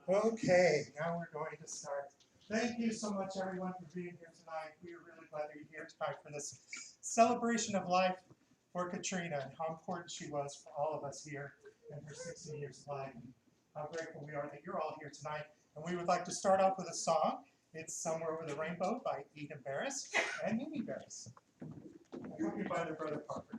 Okay, now we're going to start. Thank you so much, everyone, for being here tonight. We are really glad that you're here tonight for this celebration of life for Katrina and how important she was for all of us here in her 16 years of life. And how grateful we are that you're all here tonight. And we would like to start off with a song. It's Somewhere Over the Rainbow by Eden Barris and Mimi Barris, accompanied by their brother Parker.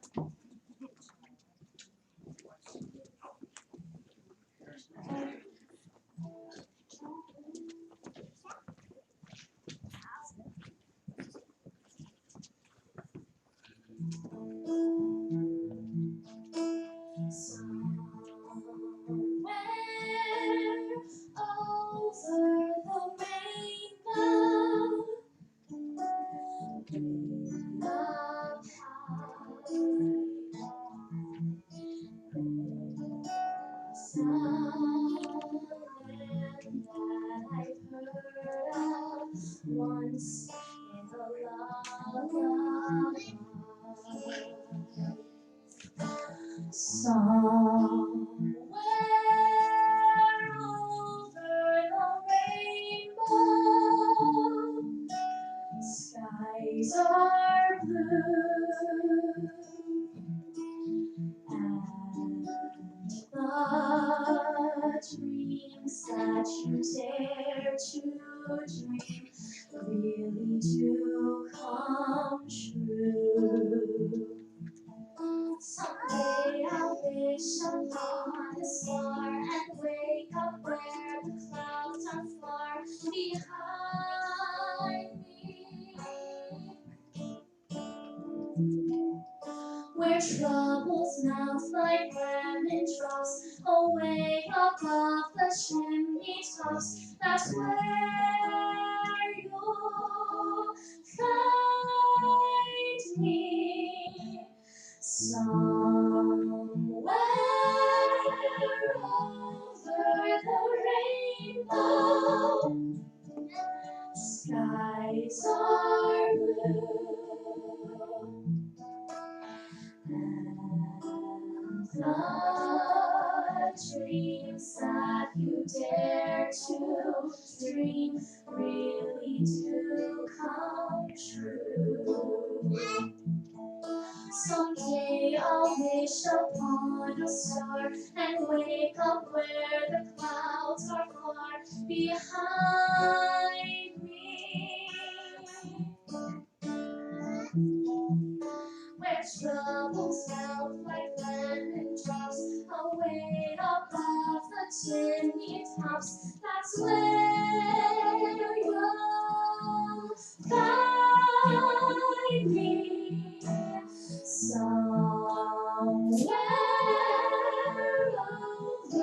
Once in a lullaby, somewhere over the rainbow, skies are blue, and the dreams that you dare to dream really do come true. Someday I'll wish upon a star and wake up where the clouds are far behind me, where troubles melt like lemon drops away above the chimney tops. That's where you'll find me, somewhere over the rainbow. Skies are blue, and the dreams that you dare to dream really do come true. Someday I'll wish upon a star and wake up where the clouds are far behind me, where troubles melt like lemon drops away above the chimney tops. That's where you'll find me, somewhere over the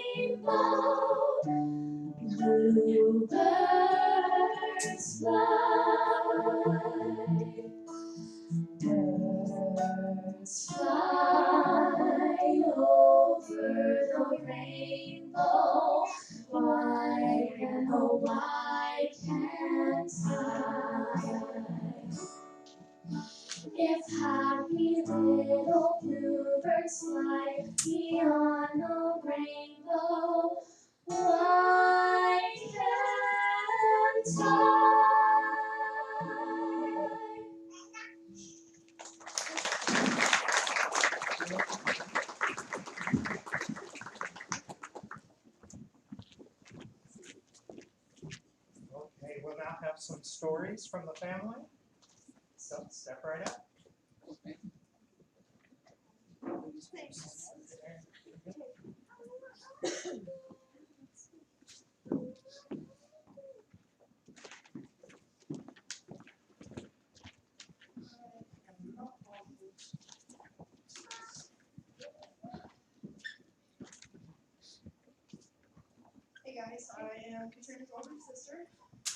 rainbow. Bluebirds fly, birds fly over the rainbow. Why and oh why can't I? If happy little bluebirds fly beyond the rainbow, why can't I? Okay, we'll now have some stories from the family. So step right up. Hey guys, I am Katrina's older sister.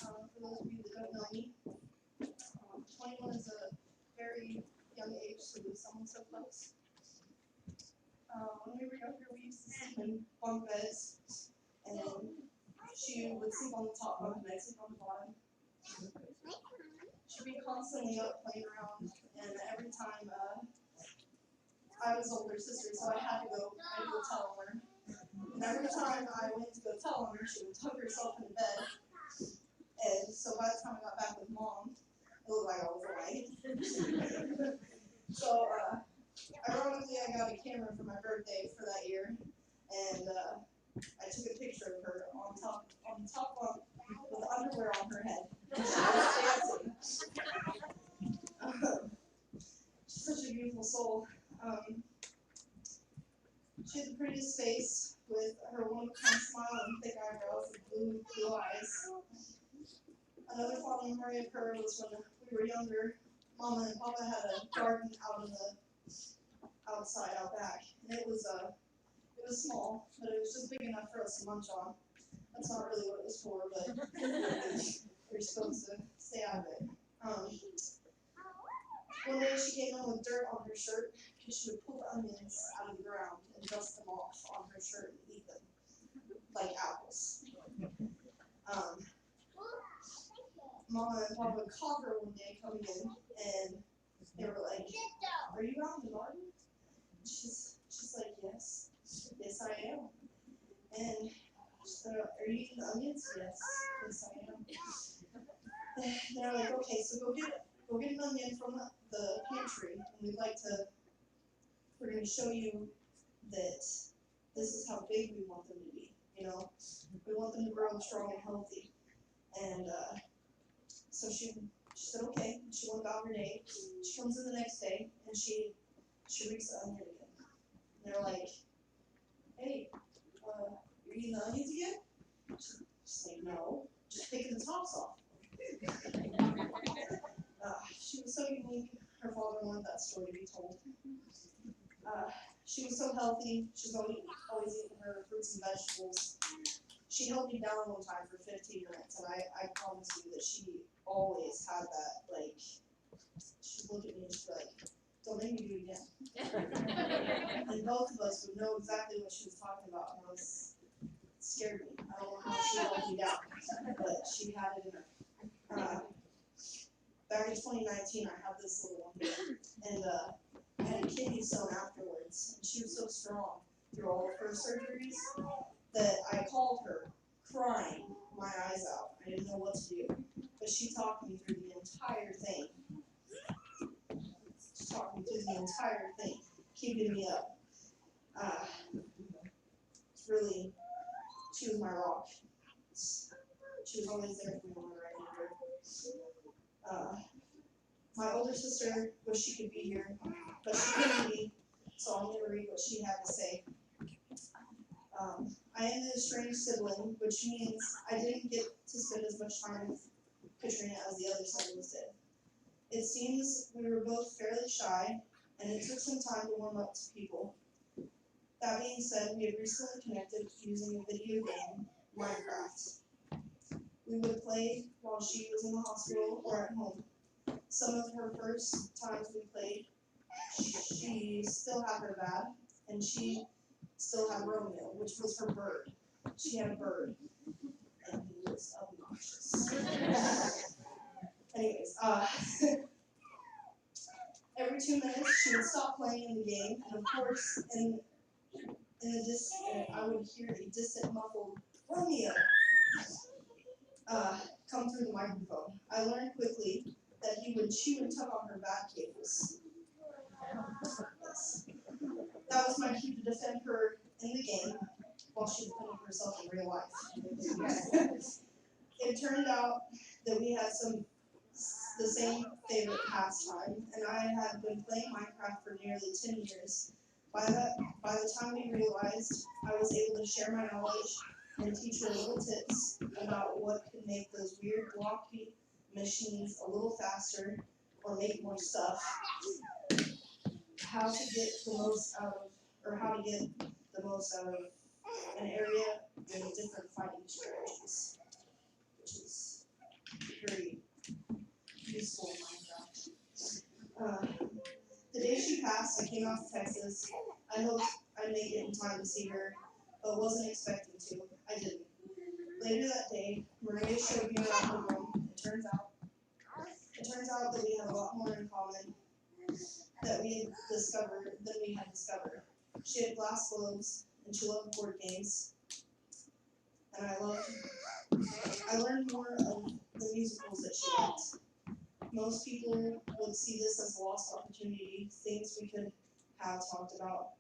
For those of you that don't know me, 21 is a very young age to lose someone so close. When we were younger, we used to sleep in bunk beds, and she would sleep on the top bunk and I'd sleep on the bottom. She'd be constantly up playing around, and every time I was older sister, so I had to go tell her. And every time I went to go tell on her, she would tuck herself into bed. And so by the time I got back with Mom, it looked like I was away. So, ironically, I got a camera for my birthday for that year, and I took a picture of her on the top bunk with underwear on her head. She was dancing. She's such a beautiful soul. She had the prettiest face with her one-of-a-kind smile and thick eyebrows and blue eyes. Another fond memory of her was when we were younger. Mama and Papa had a garden outside out back, and it was small, but it was just big enough for us to munch on. That's not really what it was for, but we were supposed to stay out of it. One day she came in with dirt on her shirt because she would pull the onions out of the ground and dust them off on her shirt and eat them like apples. Mama and Papa caught her one day coming in, and they were like, "Are you out in the garden?" She's like, "Yes, yes I am." And she said, "Are you eating the onions?" "Yes, yes I am." And they're like, "Okay, so go get an onion from the pantry, and we're going to show you that this is how big we want them to be, you know? We want them to grow strong and healthy." And so she said, okay, and she went about her day. She comes in the next day, and she reeks the onion again. And they're like, "Hey, you're eating the onions again?" She's like, "No, just picking the tops off." She was so unique. Her father wanted that story to be told. She was so healthy. She was always eating her fruits and vegetables. She held me down one time for 15 minutes, and I promise you that she always had that, like, she'd look at me and she'd be like, "Don't make me do it again." And both of us would know exactly what she was talking about, and it scared me. I don't know how she held me down, but she had it in her. Back in 2019, I had this little one here, and I had a kidney stone afterwards, and she was so strong through all of her surgeries that I called her, crying my eyes out. I didn't know what to do, but she talked me through the entire thing. She talked me through the entire thing, keeping me up. It's really, she was my rock. She was always there for me whenever I needed her. My older sister wished she could be here, but she couldn't be, so I'm going to read what she had to say. I am the estranged sibling, which means I didn't get to spend as much time with Katrina as the other siblings did. It seems we were both fairly shy, and it took some time to warm up to people. That being said, we had recently connected using a video game, Minecraft. We would play while she was in the hospital or at home. Some of her first times we played, she still had her bad, and she still had Romeo, which was her bird. She had a bird, and he was obnoxious. Anyways, every 2 minutes she would stop playing in the game, and of course, I would hear a distant muffled Romeo come through the microphone. I learned quickly that she would tug on her back cables. Yes. That was my cue to defend her in the game while she defended herself in real life. It turned out that we had the same favorite pastime, and I had been playing Minecraft for nearly 10 years. By the time we realized, I was able to share my knowledge and teach her little tips about what could make those weird blocky machines a little faster or make more stuff. How to get the most out of an area and different fighting strategies, which is very useful in Minecraft. The day she passed, I came out to Texas. I hoped I'd make it in time to see her, but wasn't expecting to. I didn't. Later that day, Maria showed me around the room. It turns out that we have a lot more in common than we had discovered. She had glass globes and she loved board games. And I learned more of the musicals that she liked. Most people would see this as a lost opportunity, things we could have talked about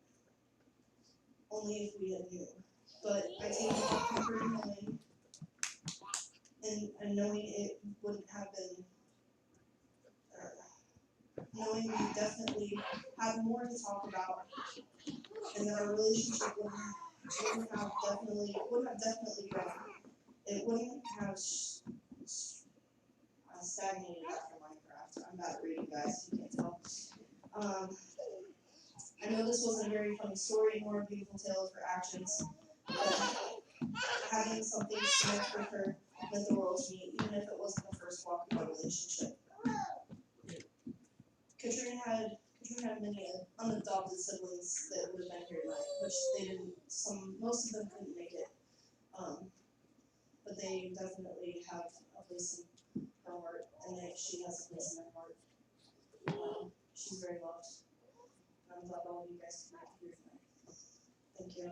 only if we had knew. But I take a lot of comfort in knowing it wouldn't have been, knowing we definitely had more to talk about, and that our relationship would have definitely grown. It wouldn't have stagnated after Minecraft. I'm bad at reading, guys. You can't tell. I know this wasn't a very funny story, nor a beautiful tale of her actions, but having something to connect with her meant the world to me, even if it wasn't the first walk of our relationship. Katrina had many unadopted siblings that would have been here tonight, which they didn't. Most of them couldn't make it, but they definitely have a place in her heart, and she has a place in my heart. She's very loved. I'm glad all of you guys came out here tonight. Thank you.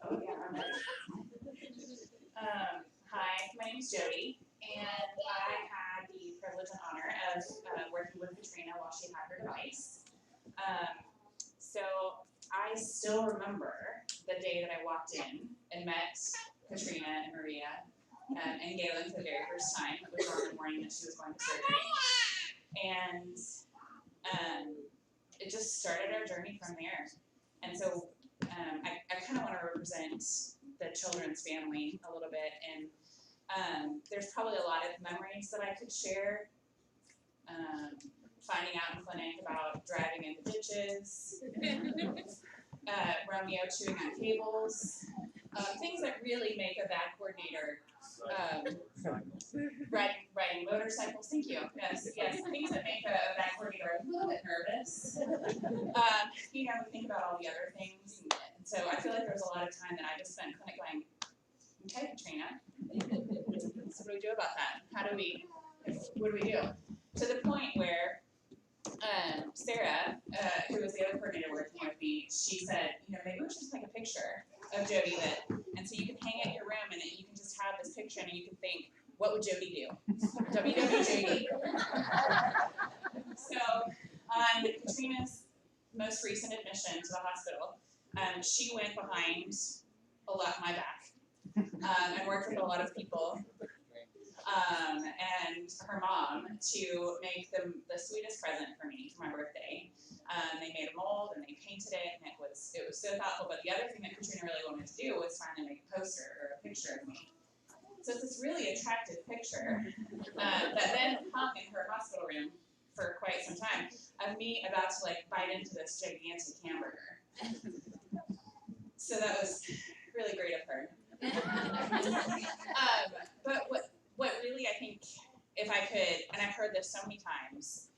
Oh yeah, I'm ready. Hi, my name is Jody, and I had the privilege and honor of working with Katrina while she had her device. So I still remember the day that I walked in and met Katrina and Maria and Galen for the very first time. It was on the morning that she was going to surgery. And it just started our journey from there. And so I kind of want to represent the children's family a little bit, and there's probably a lot of memories that I could share. Finding out in clinic about driving into ditches, Romeo chewing on cables, things that really make a bad coordinator. Riding motorcycles. Thank you. Yes, things that make a bad coordinator a little bit nervous. We think about all the other things, and so I feel like there was a lot of time that I just spent in clinic going, "Okay, Katrina, so what do we do about that? What do we do?" To the point where Sarah, who was the other coordinator working with me, she said, maybe we should just make a picture of Jody and so you can hang it in your room and you can just have this picture and you can think, what would Jody do? WWJD. So on Katrina's most recent admission to the hospital, she went behind my back and worked with a lot of people. And her mom to make the sweetest present for me for my birthday. They made a mold and they painted it, and it was so thoughtful. But the other thing that Katrina really wanted to do was finally make a poster or a picture of me. So it's this really attractive picture that then hung in her hospital room for quite some time of me about to bite into this gigantic hamburger. So that was really great of her. But what really I think, if I could, and I've heard this so many times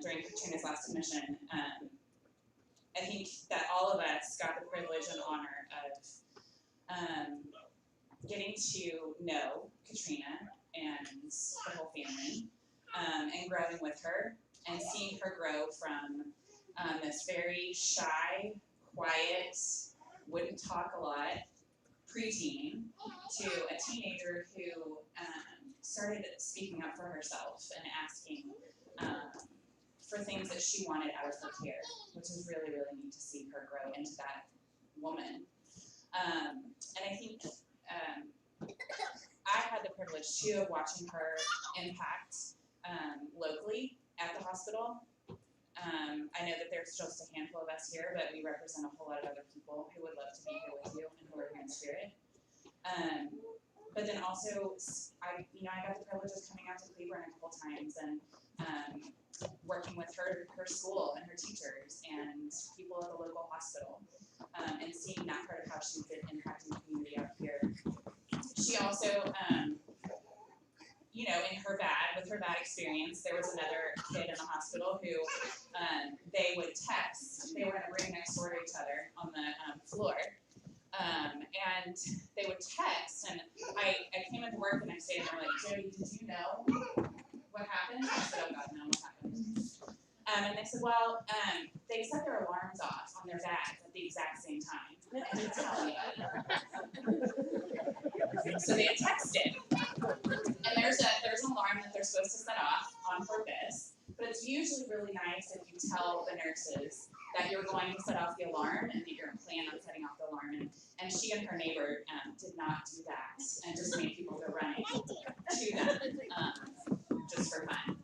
during Katrina's last admission, I think that all of us got the privilege and honor of getting to know Katrina and the whole family, and growing with her and seeing her grow from this very shy, quiet, wouldn't talk a lot preteen to a teenager who started speaking up for herself and asking for things that she wanted out of her care, which is really, really neat to see her grow into that woman. And I think I had the privilege too of watching her impact locally at the hospital. I know that there's just a handful of us here, but we represent a whole lot of other people who would love to be here with you and who are here in spirit. But then also, I got the privilege of coming out to Cleveland a couple times and working with her school and her teachers and people at the local hospital, and seeing that part of how she's been impacting the community out here. She also, you know, in her with her bad experience, there was another kid in the hospital who they would text. They were in a room next door to each other on the floor. And they would text, and I came into work the next day and they're like, Jody, did you know what happened? I said, oh God, no, what happened? And they said, well, they set their alarms off on their bags at the exact same time. I didn't tell anybody. So they had texted. And there's an alarm that they're supposed to set off on purpose, but it's usually really nice if you tell the nurses that you're going to set off the alarm and that you're going to plan on setting off the alarm. And she and her neighbor did not do that and just made people go running to them just for fun.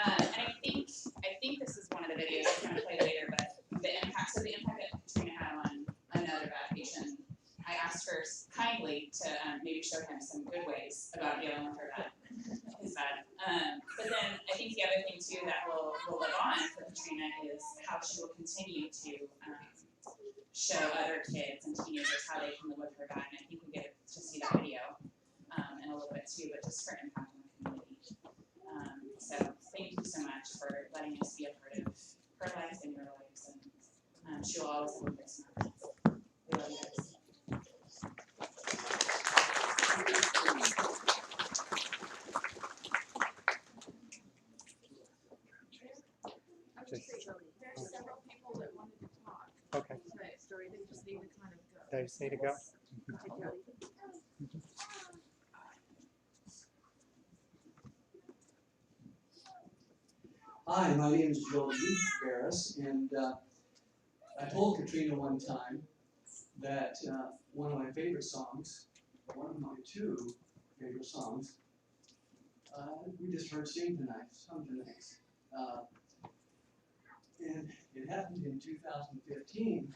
And I think this is one of the videos I'm going to play later, but the impact that Katrina had on another bad patient, I asked her kindly to maybe show him some good ways about dealing with his bad. But then I think the other thing too that will live on for Katrina is how she will continue to show other kids and teenagers how they can live with her bad. And I think we get to see that video in a little bit too, but just for impact on the community. So thank you so much for letting us be a part of her life and your lives, and she will always have a place in our lives. We love you guys. There's several people that wanted to talk. Okay. But story, they just need to kind of go. They just need to go. Hi, my name is Joe Barris, and I told Katrina one time that one of my favorite songs, one of my two favorite songs, we just heard sing tonight, and it happened in 2015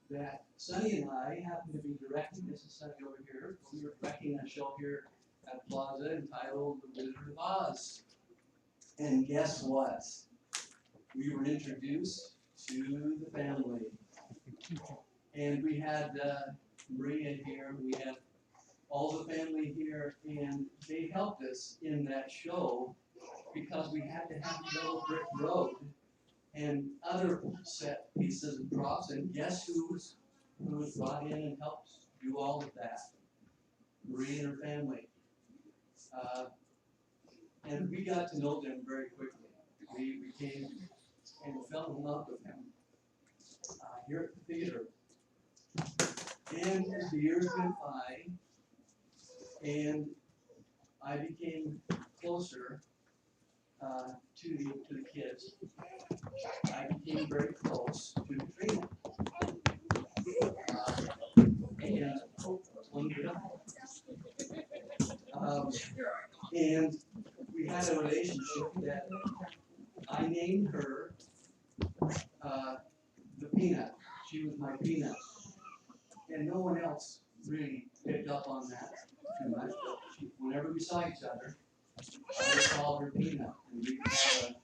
that Sonny and I happened to be directing, this is Sonny over here, we were directing a show here at Plaza entitled The Wizard of Oz. And guess what? We were introduced to the family. And we had Maria here, we had all the family here, and they helped us in that show because we had to have a little brick road and other set pieces and props, and guess who was brought in and helped do all of that? Maria and her family. And we got to know them very quickly. We became and fell in love with them here at the theater. And as the years went by, and I became closer to the kids, I became very close to Katrina. And we had a relationship that I named her the Peanut. She was my Peanut. And no one else really picked up on that too much. But whenever we saw each other, I would call her Peanut. And we had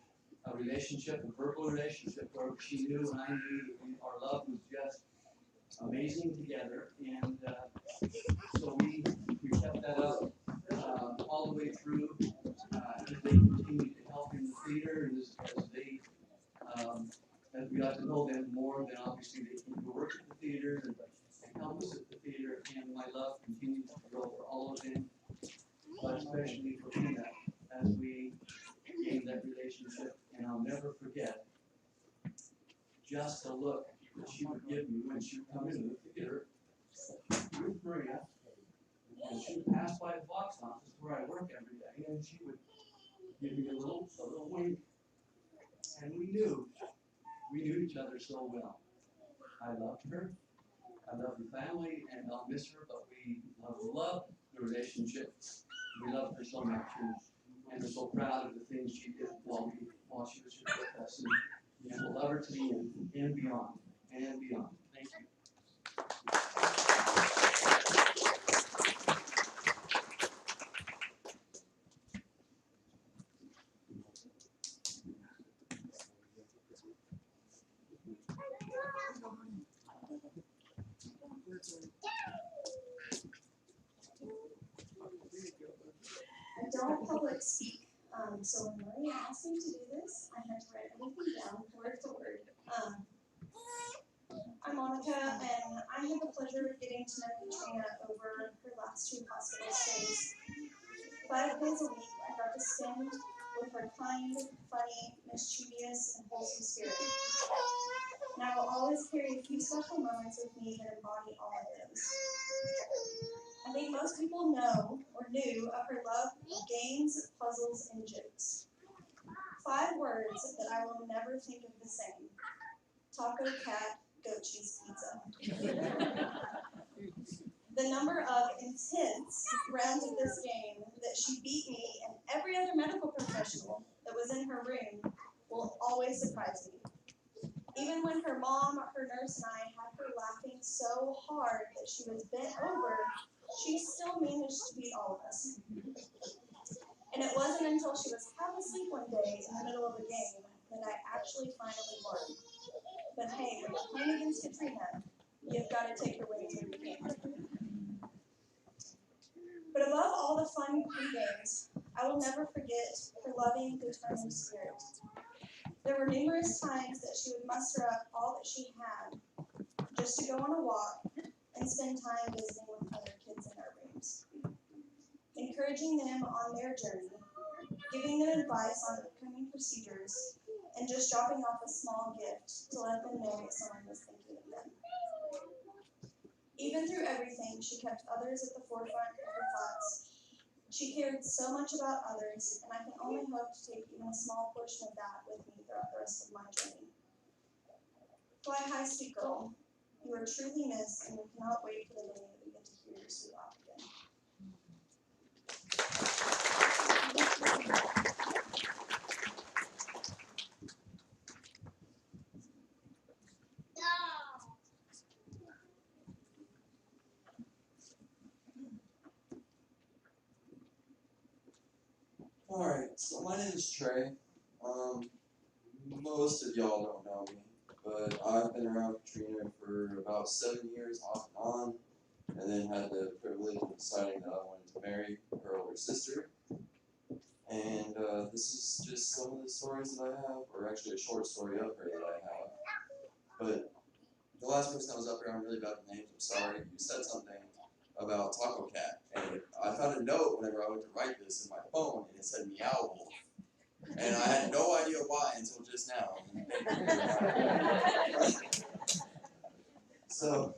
a relationship, a verbal relationship, where she knew and I knew that our love was just amazing together. And so we kept that up all the way through as they continued to help in the theater, and as we got to know them more, then obviously they came to work at the theater and help us at the theater, and my love continues to grow for all of them, but especially for Tina as we gained that relationship. And I'll never forget just the look that she would give me when she would come into the theater with Maria, and she would pass by the box office where I work every day, and she would give me a little wink, and we knew each other so well. I loved her, I loved the family, and I'll miss her, but we love the relationship. We loved her so much, and we're so proud of the things she did while she was here with us, and we'll love her to the end and beyond, and beyond. Thank you. I don't quick speak. So when Maria asked me to do this, I had to write everything down word for word. I'm Monica, and I had the pleasure of getting to know Katrina over her last 2 hospital stays. 5 days a week, I got to spend with her kind, funny, mischievous, and wholesome spirit. And I will always carry a few special moments with me that embody all of those. I think most people know or knew of her love of games, puzzles, and jokes. 5 words that I will never think of the same. Taco, cat, goat cheese, pizza. The number of intense rounds of this game that she beat me and every other medical professional that was in her room will always surprise me. Even when her mom, her nurse, and I had her laughing so hard that she was bent over, she still managed to beat all of us. And it wasn't until she was half asleep one day in the middle of a game that I actually finally won. But hey, when you're playing against Katrina, you've got to take your wins when you can. But above all the fun pre-games, I will never forget her loving, determined spirit. There were numerous times that she would muster up all that she had just to go on a walk and spend time visiting with other kids in our rooms, encouraging them on their journey, giving them advice on upcoming procedures, and just dropping off a small gift to let them know that someone was thinking of them. Even through everything, she kept others at the forefront of her thoughts. She cared so much about others, and I can only hope to take even a small portion of that with me throughout the rest of my journey. Fly high, sweet girl. You are truly missed, and we cannot wait for the day that we get to hear your sweet laugh again. Alright, so my name is Trey. Most of y'all don't know me, but I've been around Katrina for about 7 years off and on, and then had the privilege of deciding that I wanted to marry her older sister. And this is just some of the stories that I have, or actually a short story of her that I have. But the last person that was up here, I'm really bad with names, I'm sorry. You said something about Taco Cat, and I found a note whenever I went to write this in my phone, and it said Meow Wolf. And I had no idea why until just now. So,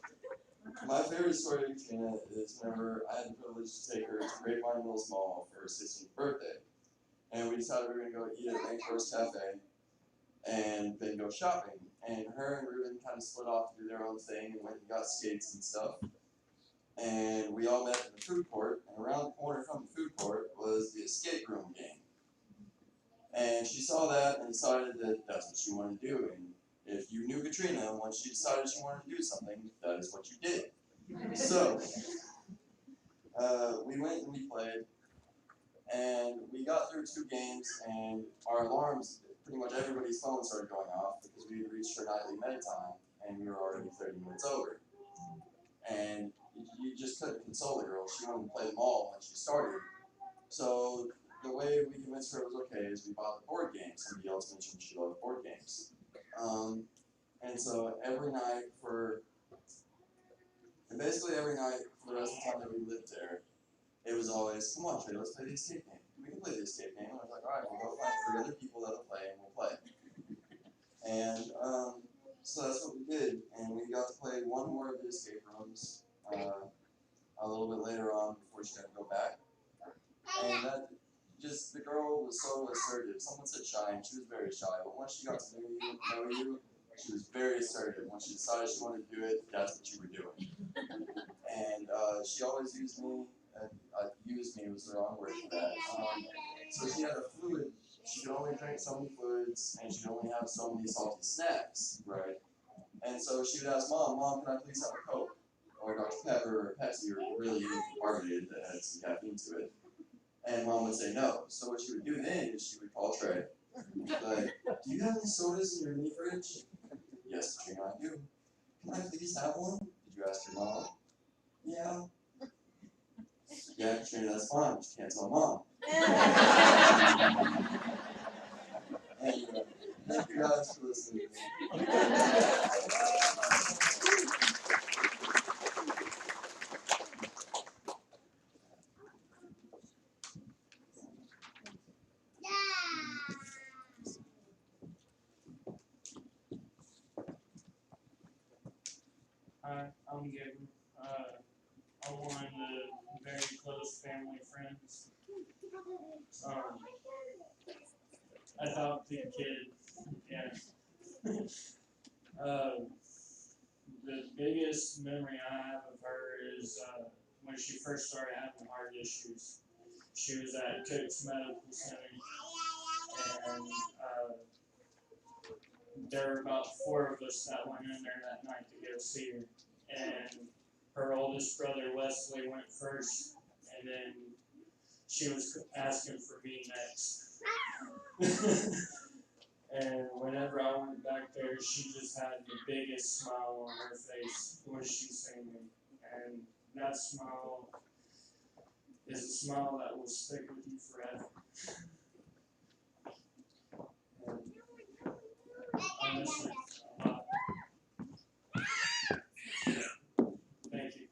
my favorite story of Katrina is whenever I had the privilege to take her to Grapevine Mills Mall for her 16th birthday. And we decided we were going to go eat at Rainforest Cafe and then go shopping. And her and Ruben kind of split off to do their own thing and went and got skates and stuff. And we all met in the food court, and around the corner from the food court was the escape room game. And she saw that and decided that that's what she wanted to do. And if you knew Katrina, once she decided she wanted to do something, that is what you did. So, we went and we played, and we got through 2 games, and our alarms, pretty much everybody's phone started going off because we had reached her nightly med time, and we were already 30 minutes over. And you just couldn't console the girl. She wanted to play them all when she started. So the way we convinced her it was okay is we bought the board games. Somebody else mentioned she loved board games. And so basically every night for the rest of the time that we lived there, it was always, come on Trey, let's play the escape game. We can play the escape game. And I was like, alright, we'll go find 3 other people that'll play and we'll play. And so that's what we did. And we got to play one more of the escape rooms a little bit later on before she had to go back. And that just, the girl was so assertive. Someone said shy, and she was very shy. But once she got to know you, she was very assertive. When she decided she wanted to do it, that's what you were doing. And she always used me. Used me was the wrong word for that. So she had a fluid. She could only drink so many fluids, and she could only have so many salty snacks, right? And so she would ask Mom, can I please have a Coke? Or Dr. Pepper or Pepsi, or really anything carbonated that had some caffeine to it. And Mom would say no. So what she would do then is she would call Trey. Like, do you have any sodas in your mini fridge? Yes, Katrina, I do. Can I please have one? Did you ask your mom? Yeah. Yeah, Katrina, that's fine. Just can't tell mom. Anyway, thank you guys for listening to me. Hi, I'm Gabriel. I'm one of the very close family friends. Adopted kid, yeah. The biggest memory I have of her is when she first started having heart issues. She was at Cook's Medical Center, and there were about 4 of us that went in there that night to go see her. And her oldest brother Wesley went first, and then she was asking for me next. And whenever I went back there, she just had the biggest smile on her face when she seen me. And that smile is a smile that will stick with you forever. And I miss her a lot. Thank you.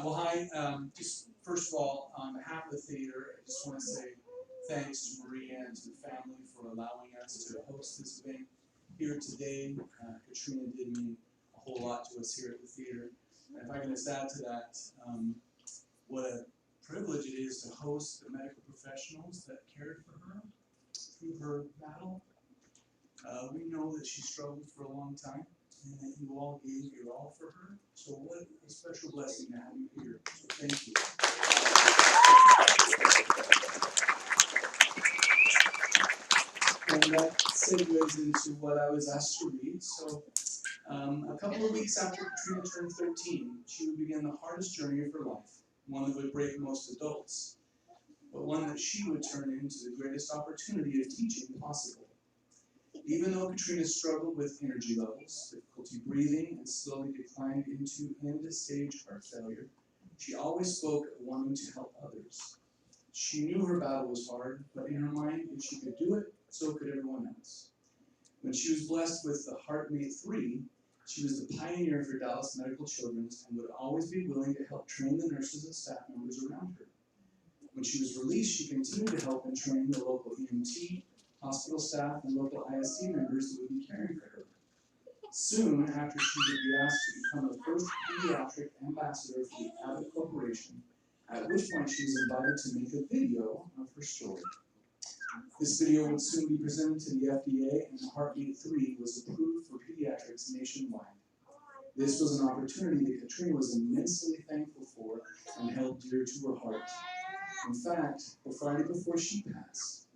Well, hi. Just first of all, on behalf of the theater, I just want to say thanks to Maria and to the family for allowing us to host this event here today. Katrina did mean a whole lot to us here at the theater. And if I can just add to that, what a privilege it is to host the medical professionals that cared for her through her battle. We know that she struggled for a long time, and that you all gave your all for her. So what a special blessing to have you here. So thank you. And that segues into what I was asked to read. So a couple of weeks after Katrina turned 13, she would begin the hardest journey of her life, one that would break most adults, but one that she would turn into the greatest opportunity of teaching possible. Even though Katrina struggled with energy levels, difficulty breathing, and slowly declined into end-stage heart failure, she always spoke of wanting to help others. She knew her battle was hard, but in her mind, if she could do it, so could everyone else. When she was blessed with the HeartMate 3, she was the pioneer for Dallas Medical Children's and would always be willing to help train the nurses and staff members around her. When she was released, she continued to help and train the local EMT, hospital staff, and local ISD members that would be caring for her. Soon after, she would be asked to become the first pediatric ambassador for the Abbott Corporation, at which point she was invited to make a video of her story. This video would soon be presented to the FDA, and the HeartMate 3 was approved for pediatrics nationwide. This was an opportunity that Katrina was immensely thankful for and held dear to her heart. In fact, the Friday before she passed,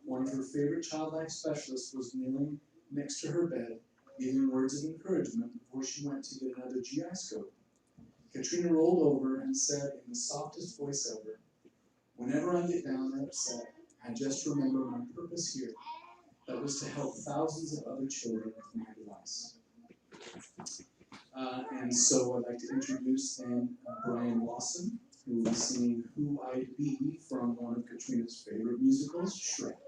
one of her favorite child life specialists was kneeling next to her bed, giving words of encouragement before she went to get another GI scope. Katrina rolled over and said in the softest voice ever, "Whenever I get down or upset, I just remember my purpose here. That was to help thousands of other children with my device." And so I'd like to introduce then Brian Lawson, who will be singing Who I'd Be from one of Katrina's favorite musicals, Shrek.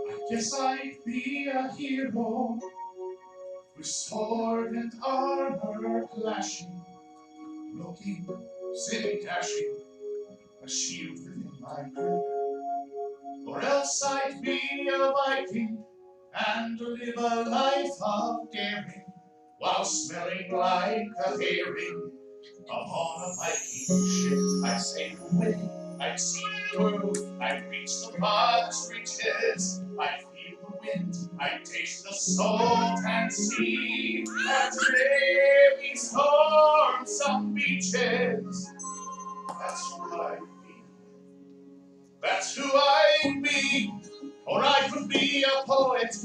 I guess I'd be a hero with sword and armor clashing, looking silly dashing, a shield within my grip. Or else I'd be a Viking and live a life of daring, while smelling like a herring. Upon a Viking ship I sailed away. I've seen the world, I've reached the farthest reaches. I feel the wind, I taste the salt and sea, and brave these storms on beaches. That's who I be. That's who I be. Or I could be a poet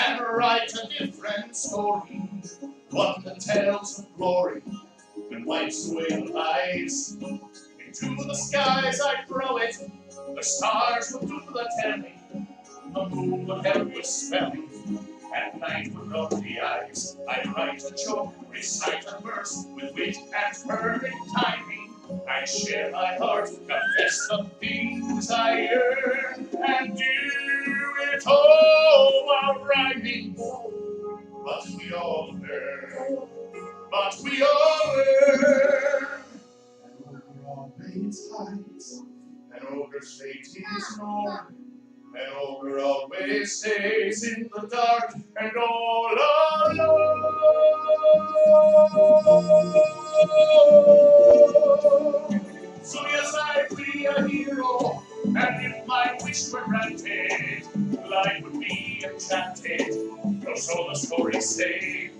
and write a different story, one that tells of glory and wipes away the lies. Into the skies I throw it, the stars will do the telling, the moon will help with spelling, at night will rub the eyes. I write a joke, recite a verse, with wit and perfect timing. I share my heart, confess the things I yearn, and do it all while rhyming. But we all learn, but we all learn. An ogre always hides, an ogre's fate is known. An ogre always stays in the dark and all alone. So yes, I'd be a hero, and if my wish were granted, life would be enchanted, or so the stories say.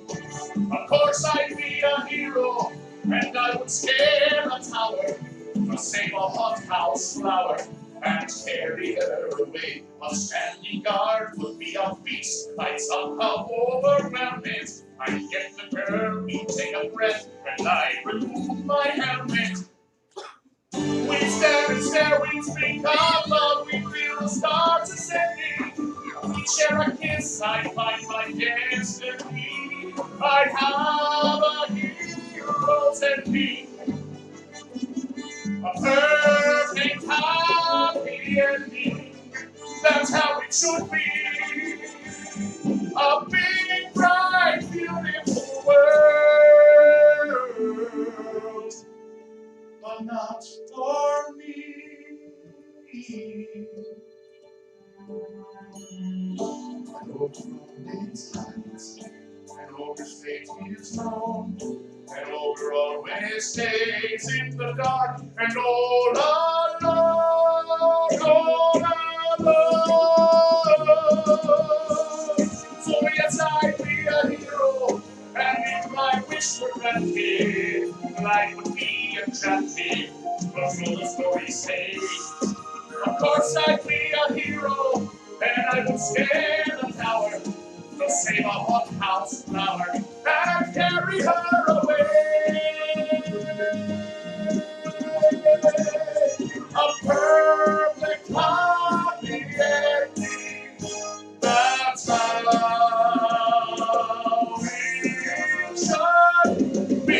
Of course I'd be a hero, and I would scale a tower to save a hothouse flower and carry her away. A standing guard would be a feast, I'd somehow overwhelm it. I'd get the girl, we'd take a breath, and I'd remove my helmet. We'd stand and stare, we'd speak out loud, we'd feel the stars ascending. We'd share a kiss, I'd find my destiny. I'd have a hero's ending, a perfect happy ending. That's how it should be. A big, bright, beautiful world, but not for me. An ogre always hides, an ogre's fate is known. An ogre always stays in the dark and all alone, all alone. So yes, I'd be a hero, and if my wish were granted, life would be enchanted, or so the stories say. Of course I'd be a hero, and I would scale a tower to save a hothouse flower and carry her away. A perfect happy ending. That's how it should be.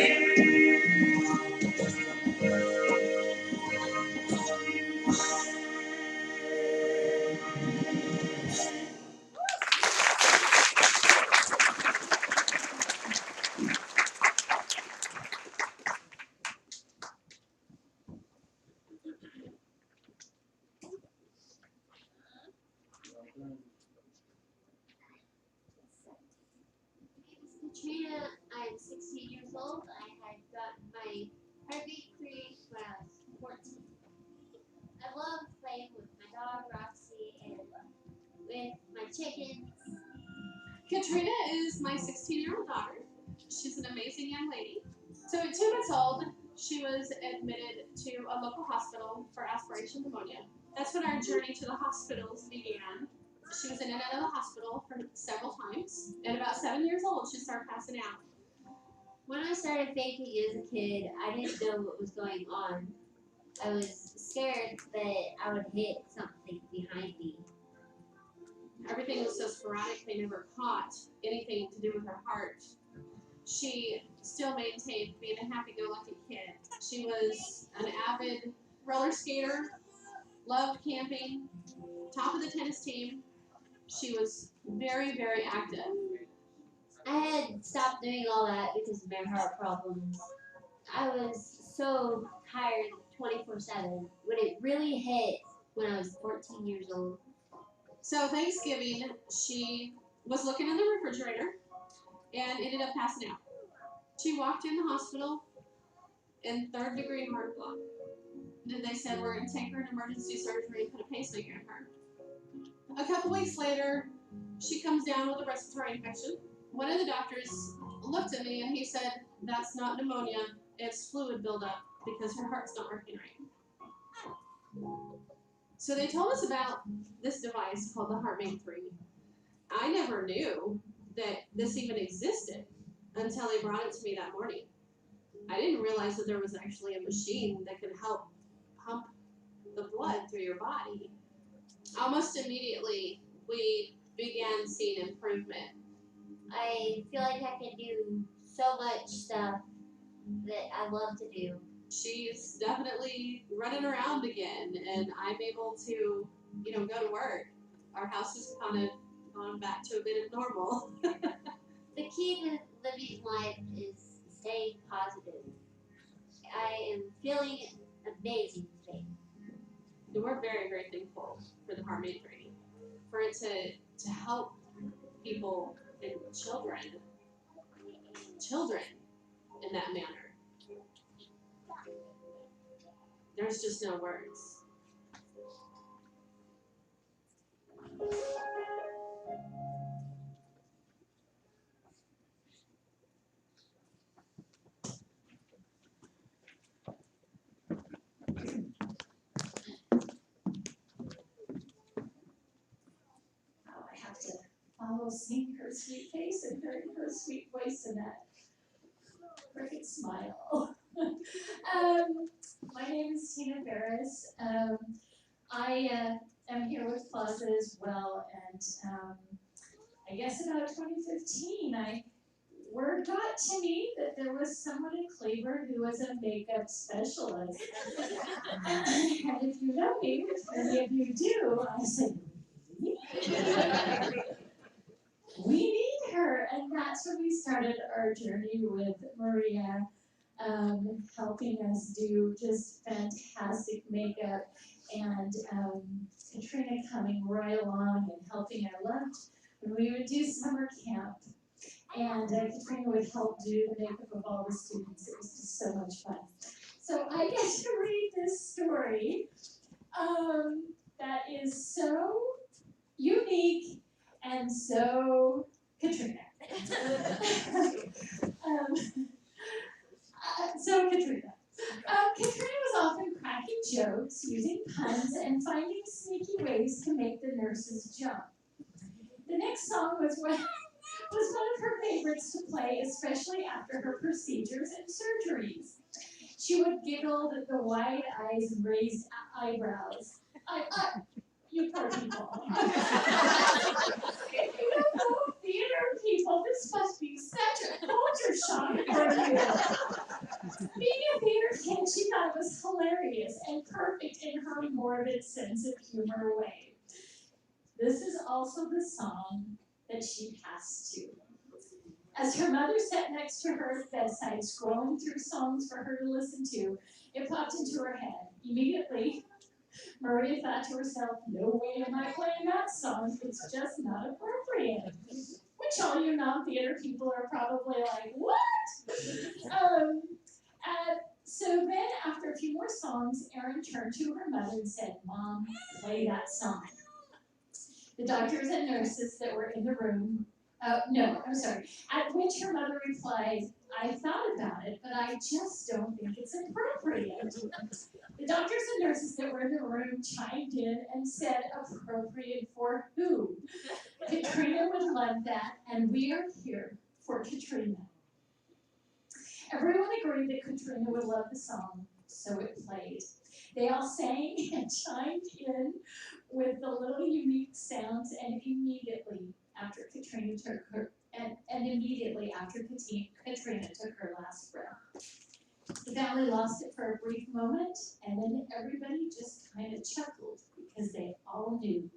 Katrina, I'm 16 years old. I had gotten my heartbeat created when I was 14. I love playing with my dog Roxy and with my chickens. Katrina is my 16-year-old daughter. She's an amazing young lady. So at 2 months old, she was admitted to a local hospital for aspiration pneumonia. That's when our journey to the hospitals began. She was in and out of the hospital for several times. At about 7 years old, she started passing out. When I started faking as a kid, I didn't know what was going on. I was scared that I would hit something behind me. Everything was so sporadic, they never caught anything to do with her heart. She still maintained being a happy-go-lucky kid. She was an avid roller skater, loved camping, top of the tennis team. She was very, very active. I had stopped doing all that because of my heart problems. I was so tired 24/7 when it really hit when I was 14 years old. So Thanksgiving, she was looking in the refrigerator, and ended up passing out. She walked in the hospital in 3rd-degree heart block. And they said, we're going to take her in emergency surgery and put a pacemaker in her. A couple weeks later, she comes down with a respiratory infection. One of the doctors looked at me and he said, that's not pneumonia, it's fluid buildup because her heart's not working right. So they told us about this device called the HeartMate 3. I never knew that this even existed until they brought it to me that morning. I didn't realize that there was actually a machine that could help pump the blood through your body. Almost immediately, we began seeing improvement. I feel like I can do so much stuff that I love to do. She's definitely running around again, and I'm able to, go to work. Our house has kind of gone back to a bit of normal. The key to living life is staying positive. I am feeling amazing today. And we're very, very thankful for the HeartMate 3, for it to help people and children in that manner. There's just no words. I have to follow seeing her sweet face and hearing her sweet voice and that perfect smile. My name is Tina Ferris. I am here with Plaza as well, and I guess about 2015, word got to me that there was someone in Cleveland who was a makeup specialist. And if you know me, which many of you do, I said, really? We need her, and that's when we started our journey with Maria, helping us do just fantastic makeup, and Katrina coming right along and helping. I loved when we would do summer camp, and Katrina would help do the makeup of all the students. It was just so much fun. So I get to read this story that is so unique and so Katrina. So Katrina. Katrina was often cracking jokes, using puns, and finding sneaky ways to make the nurses jump. The next song was one of her favorites to play, especially after her procedures and surgeries. She would giggle at the wide eyes and raised eyebrows. You poor people. You don't know theater people. This must be such a culture shock for you. Being a theater kid, she thought it was hilarious and perfect in her morbid sense of humor way. This is also the song that she passed to. As her mother sat next to her at the bedside, scrolling through songs for her to listen to, it popped into her head. Immediately, Maria thought to herself, no way am I playing that song, it's just not appropriate. Which all you non-theater people are probably like, what? So then, after a few more songs, Erin turned to her mother and said, Mom, play that song. The doctors and nurses that were in the room, at which her mother replied, I thought about it, but I just don't think it's appropriate. The doctors and nurses that were in the room chimed in and said, appropriate for who? Katrina would love that, and we are here for Katrina. Everyone agreed that Katrina would love the song, so it played. They all sang and chimed in with the little unique sounds, and immediately after Katrina took her last breath. The family lost it for a brief moment, and then everybody just kind of chuckled because they all knew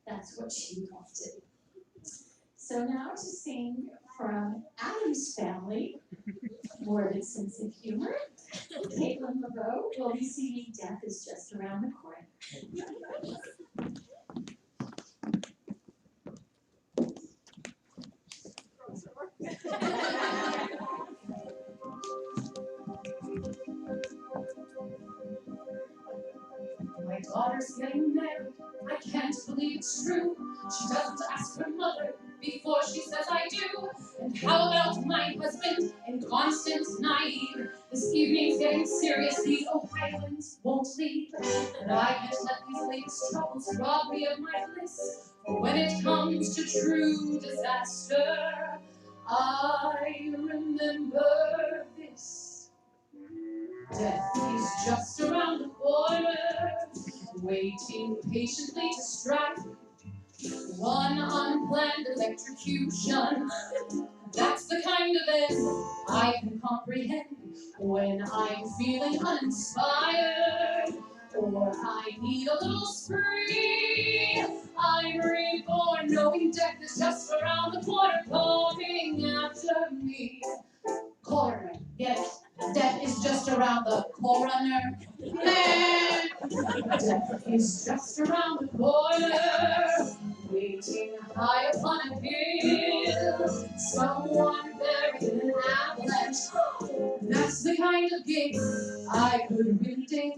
that's what she wanted. So now to sing from Adam's family, morbid sense of humor, Caitlin LeBeau will be singing Death is Just Around the Corner. it's true. She doesn't ask her mother before she says I do. And how about my husband in constant night? This evening's getting serious, these Ohioans won't leave. And I can't let these latest troubles rob me of my bliss. For when it comes to true disaster, I remember this. Death is just around the corner, waiting patiently to strike. One unplanned electrocution, that's the kind of end I can comprehend when I'm feeling uninspired or I need a little spree. I'm reborn knowing death is just around the corner coming after me. Coroner, yes, death is just around the coroner. Death is just around the corner, waiting high upon a hill. Someone buried in an avalanche. That's the kind of gig I could really dig.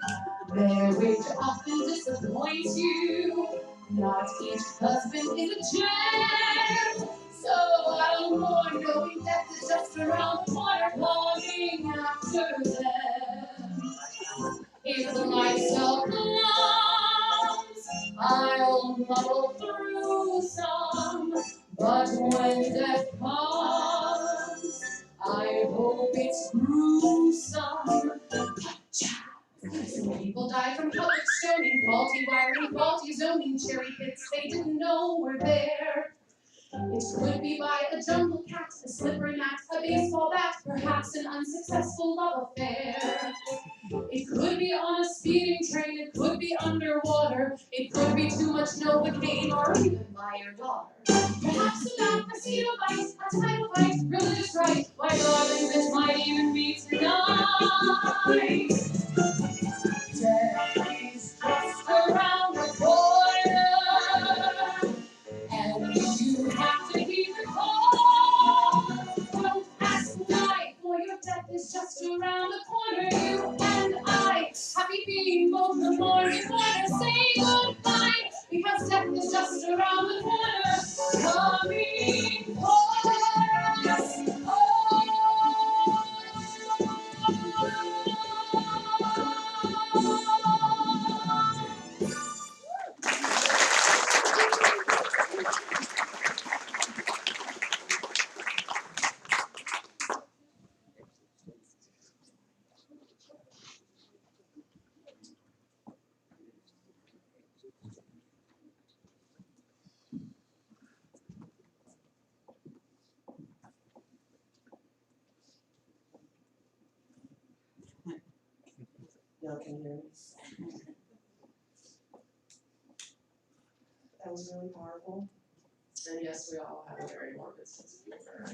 Their wage often disappoints you. Not each husband is a gem. So I'll mourn knowing death is just around the corner coming after them. If the light still comes, I'll muddle through some. But when death comes, I hope it's gruesome. Some people die from public stoning, faulty wiring, faulty zoning, cherry pits they didn't know were there. It could be by a jungle cat, a slippery mat, a baseball bat, perhaps an unsuccessful love affair. It could be on a speeding train, it could be underwater, it could be too much Novocaine, or even by your daughter. Perhaps a bad mosquito bite, a tidal bite, religious rite, my darling, this might even be tonight. Death is just around the corner, and you have to keep it calm. Don't ask why, for your death is just around the corner. You and I, happy being both the morning corner, say goodbye, because death is just around the corner, coming for us all. Y'all can hear me. That was really powerful. And yes, we all have a very morbid sense of humor.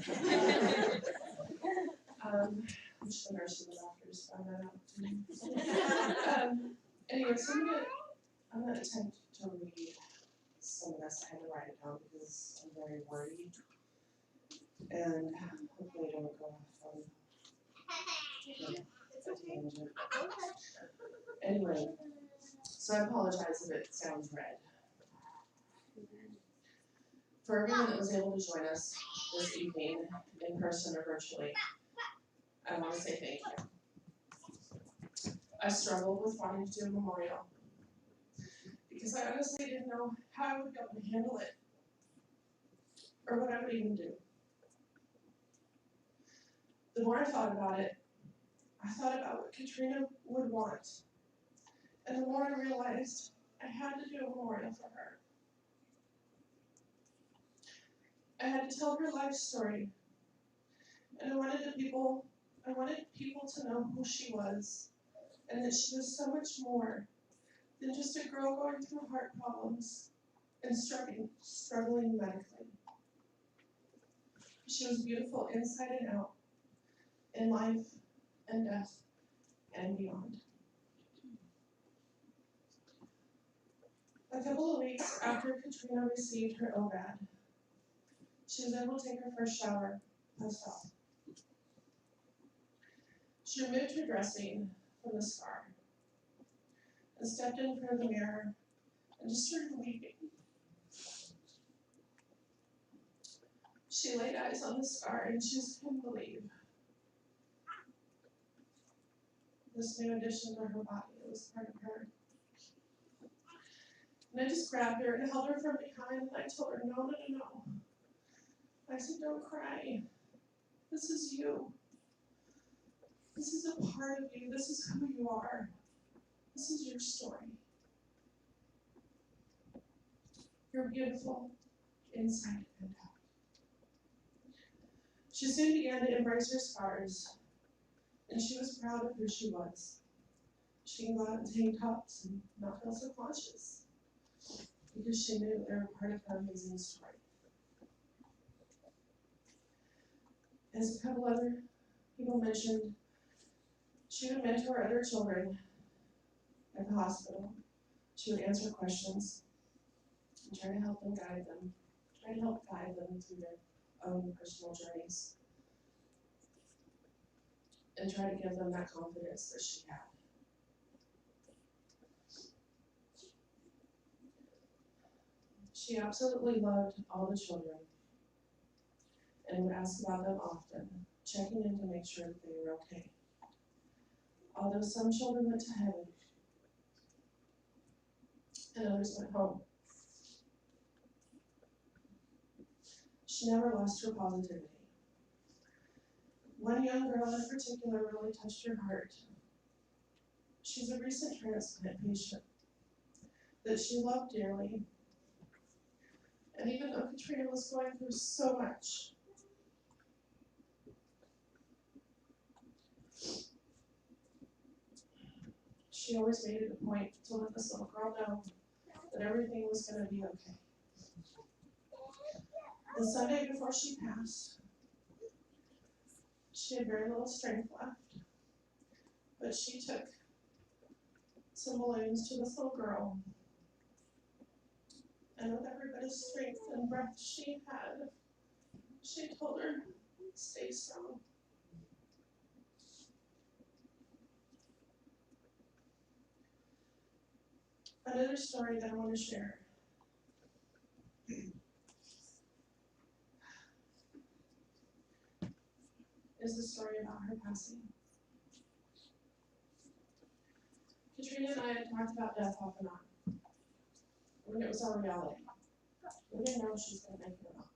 Which the nurse and the doctors found that out too. Anyway, so I'm gonna attempt to read some of this. I had to write it down because I'm very worried. And hopefully I don't go off on a tangent. Anyway, so I apologize if it sounds red. For everyone that was able to join us this evening, in person or virtually, I want to say thank you. I struggled with wanting to do a memorial because I honestly didn't know how I would go and handle it or what I would even do. The more I thought about it, I thought about what Katrina would want. And the more I realized I had to do a memorial for her. I had to tell her life story. And I wanted people to know who she was and that she was so much more than just a girl going through heart problems and struggling medically. She was beautiful inside and out, in life and death and beyond. A couple of weeks after Katrina received her OVAD, she was able to take her first shower post-op. She removed her dressing from the scar and stepped in front of the mirror and just started weeping. She laid eyes on the scar and she just couldn't believe this new addition to her body. It was part of her. And I just grabbed her and held her from behind and I told her, no, no, no, no. I said, don't cry. This is you. This is a part of you. This is who you are. This is your story. You're beautiful inside and out. She soon began to embrace her scars, and she was proud of who she was. She can go out in tank tops and not feel so conscious because she knew they were part of her amazing story. As a couple other people mentioned, she would mentor other children at the hospital. She would answer questions and try to help them guide them, try to help guide them through their own personal journeys, and try to give them that confidence that she had. She absolutely loved all the children and would ask about them often, checking in to make sure that they were okay. Although some children went to heaven and others went home, she never lost her positivity. One young girl in particular really touched her heart. She's a recent transplant patient that she loved dearly. And even though Katrina was going through so much, she always made it a point to let this little girl know that everything was going to be okay. The Sunday before she passed, she had very little strength left, but she took some balloons to this little girl, and with every bit of strength and breath she had, she told her, stay strong. Another story that I want to share is the story about her passing. Katrina and I had talked about death off and on, when it was our reality. We didn't know if she was going to make it or not.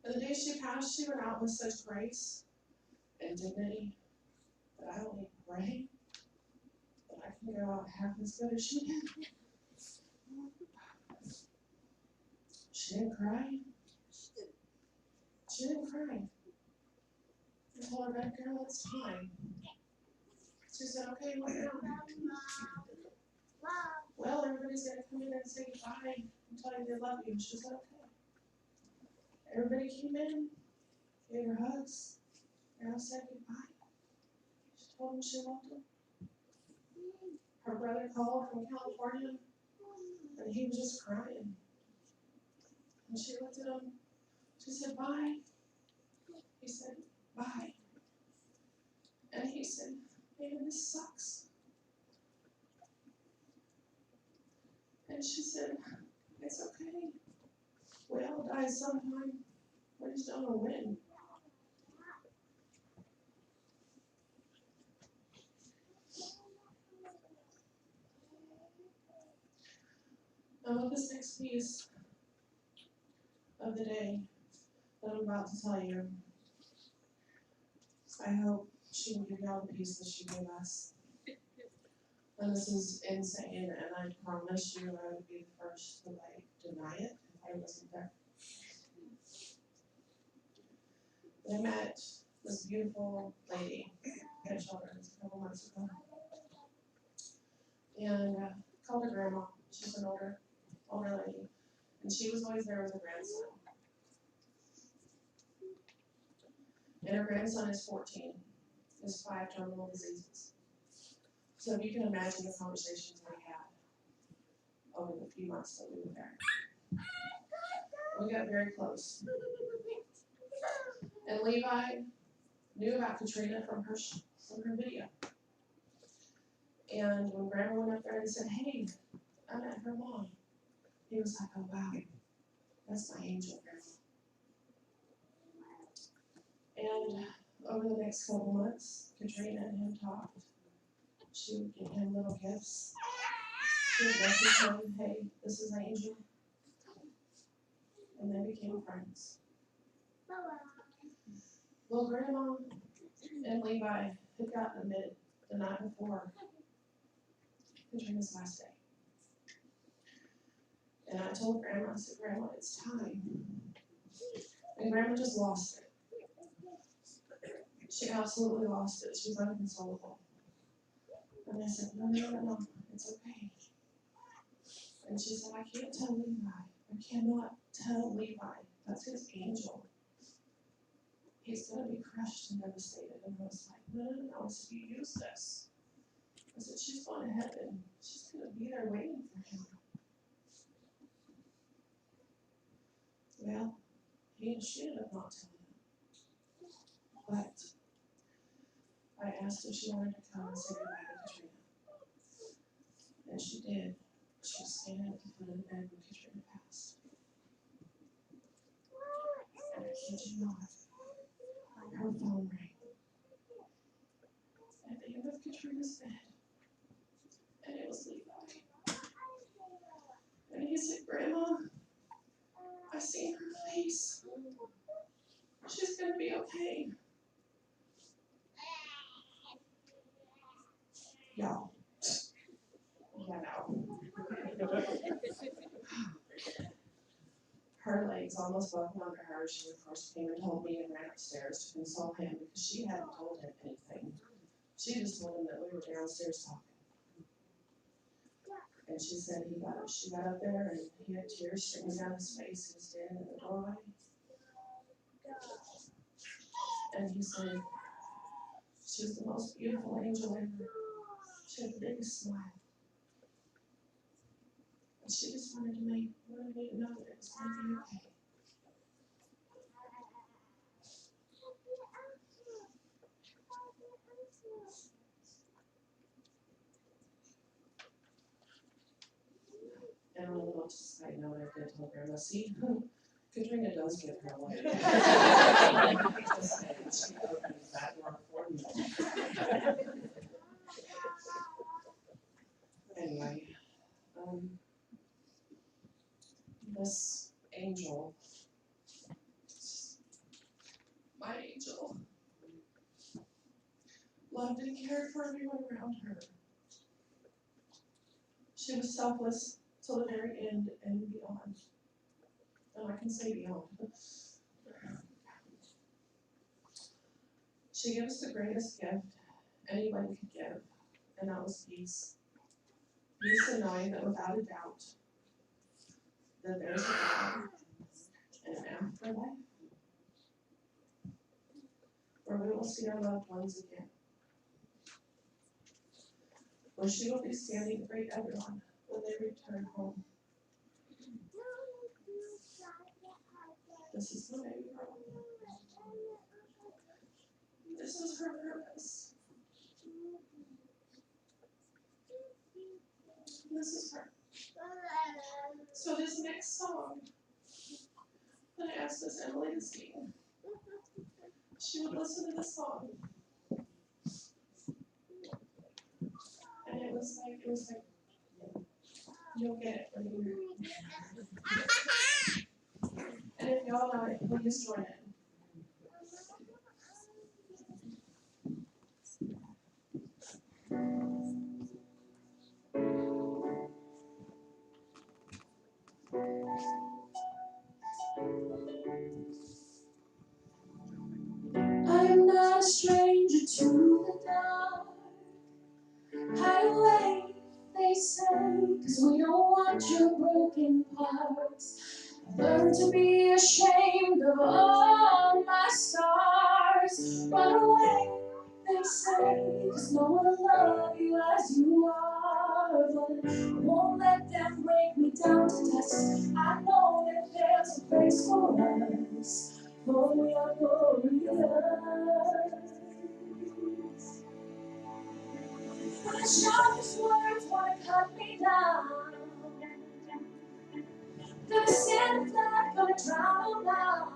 And the day she passed, she went out with such grace and dignity that I don't need to pray that I can go out half as good as she did. She didn't cry. She didn't cry. I told her, back girl, it's time. She said, okay, what now? Well, everybody's going to come in and say goodbye and tell you they love you. She said, okay. Everybody came in, gave her hugs, and I said goodbye. She told them she loved them. Her brother called from California, and he was just crying. And she looked at him. She said, bye. He said, bye. And he said, man, this sucks. And she said, it's okay. We all die sometime. We just don't know when. Now, with this next piece of the day that I'm about to tell you, I hope she can give you all the peace that she gave us. And this is insane, and I promise you I would be the first to deny it if I wasn't there. I met this beautiful lady at Children's a couple months ago, and called her grandma. She's an older lady, and she was always there with her grandson. And her grandson is 14, has 5 terminal diseases. So if you can imagine the conversations we had over the few months that we were there. We got very close. And Levi knew about Katrina from her video. And when Grandma went up there and said, hey, I met her mom, he was like, oh wow, That's my angel, Grandma. And over the next couple months, Katrina and him talked. She would give him little gifts. She would message him, hey, this is Angel. And they became friends. Well, Grandma and Levi had gotten admitted the night before Katrina's last day. And I told Grandma, I said, Grandma, it's time. And Grandma just lost it. She absolutely lost it. She was unconsolable. And I said, no, it's okay. And she said, I can't tell Levi. I cannot tell Levi. That's his angel. He's going to be crushed and devastated. And I was like, no. I said, you use this. I said, she's going to heaven. She's going to be there waiting for him. Well, she ended up not telling him. But I asked if she wanted to come and say goodbye to Katrina. And she did. She was standing at the foot of the bed when Katrina passed. And I kid you not, her phone rang. At the end of Katrina's bed. And it was Levi. And he said, Grandma, I seen her face. She's going to be okay. Y'all. Yeah, no. Her legs almost buckled under her. She, of course, came and told me and ran upstairs to console him because she hadn't told him anything. She just told him that we were downstairs talking. And she said she got up there and he had tears streaming down his face. He was standing in the doorway. And he said, she was the most beautiful angel ever. She had the biggest smile. And she just wanted me to know that it was going to be okay. And on a little side note, I did tell Grandma, see, Katrina does get her way. Just saying, she opens that door for me. Anyway, this angel, my angel, loved and cared for everyone around her. She was selfless till the very end and beyond. And I can say beyond. She gave us the greatest gift anybody could give, and that was peace. Peace in knowing that without a doubt, that there's a God and an afterlife where we will see our loved ones again. Where she will be standing to greet everyone when they return home. This is my baby girl. This is her purpose. This is her. So this next song that I asked Miss Emily to sing, she would listen to this song. And it was like, you'll get it when you hear it. And if y'all know it, please join in. I'm not a stranger to the dark. Hide away, they say, 'cause we don't want your broken parts. Learn to be ashamed of all my scars. Run away, they say, 'cause no one will love you as you are. But won't let them break me down to dust. I know that there's a place for us. For we are glorious. The sharpest words wanna cut me down. The sin flag gonna gonna drown out.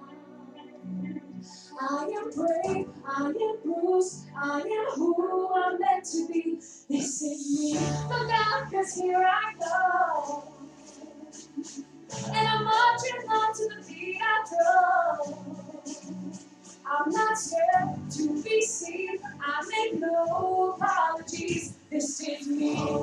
I am brave, I am bruised, I am who I'm meant to be. This is me, look out, 'cause here I go. And I'm marching on to the beat I drum. I'm not scared to be seen, I make no apologies. This is me.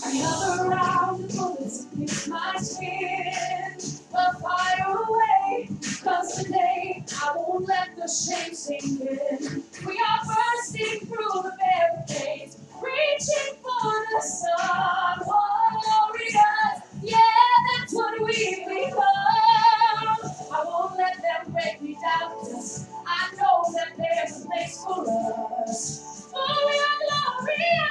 Another round of bullets hit my skin, but fire away, 'cause today I won't let the shame sink in. We are bursting through the barricades, reaching for the sun. Warriors, yeah, that's what we become. I won't let them break me down, 'cause I know that there's a place for us. For we are glorious.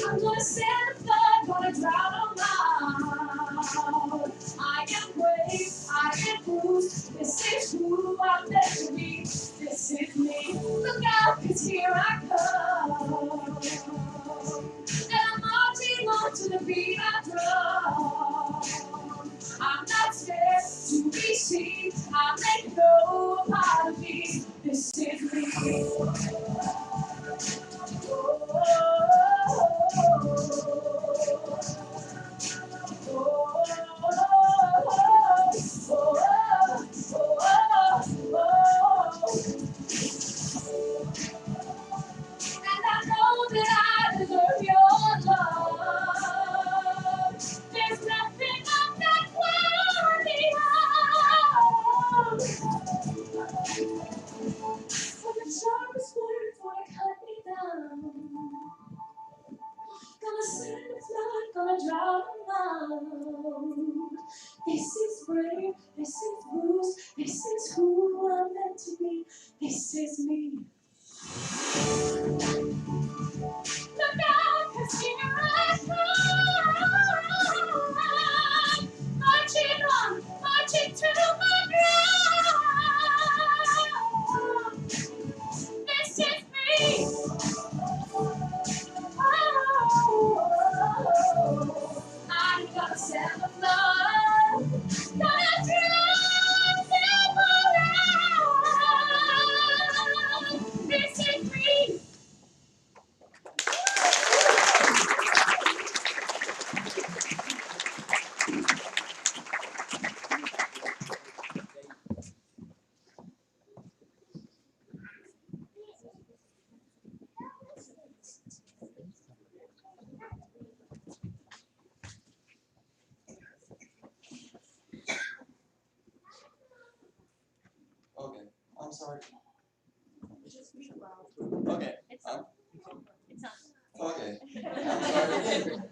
I'm gonna stand the flood, gonna drown them out. I am brave, I am bruised. This is who I'm meant to be. This is me. Look out, 'cause here I come. And I'm marching on to the beat I drum. I'm not scared to be seen. I make no apologies. This is me. And I know that I deserve your love. There's nothing I'm not worthy of. When the sharpest words wanna cut me down, gonna send the flood, gonna drown them out. This is brave, this is bruised, this is who I'm meant to be. This is me. Look out, 'cause here I come. Marching on, marching to my ground. This is me. I'm gonna send the flood, gonna drown them around. This is me. Okay, I'm sorry. Just be well. Okay, It's I'm it's not. okay. I'm sorry for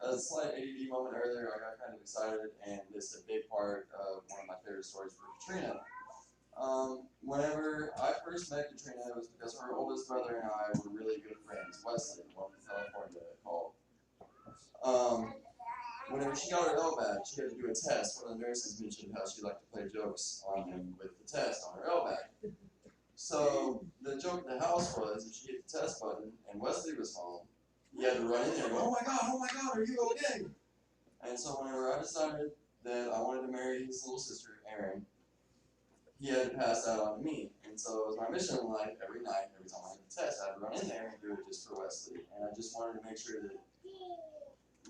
a slight ADD moment earlier. I got kind of excited, and this is a big part of one of my favorite stories for Katrina. Whenever I first met Katrina, it was because her oldest brother and I were really good friends. Wesley, one from California, called. Whenever she got her LVAD, she had to do a test. One of the nurses mentioned how she liked to play jokes on him with the test on her LVAD. So the joke at the house was, if she hit the test button and Wesley was home, he had to run in there and go, oh my God, are you okay? And so whenever I decided that I wanted to marry his little sister, Erin, he had to pass that on to me. And so it was my mission in life every night, every time I had a test, I had to run in there and do it just for Wesley. And I just wanted to make sure that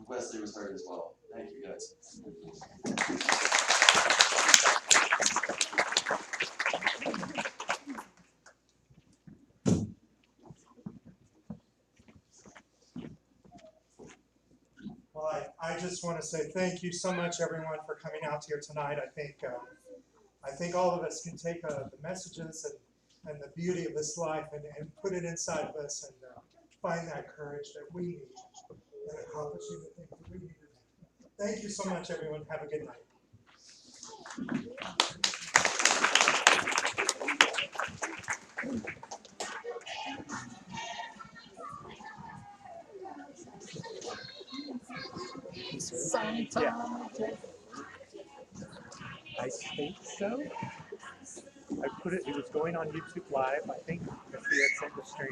Wesley was heard as well. Thank you guys. Well, I just want to say thank you so much, everyone, for coming out here tonight. I think all of us can take the messages and the beauty of this life and put it inside of us and find that courage that we need in accomplishing the things that we need to do. Thank you so much, everyone. Have a good night. Scientology. I think so. I put it. It was going on YouTube Live. I think if we had sent the stream.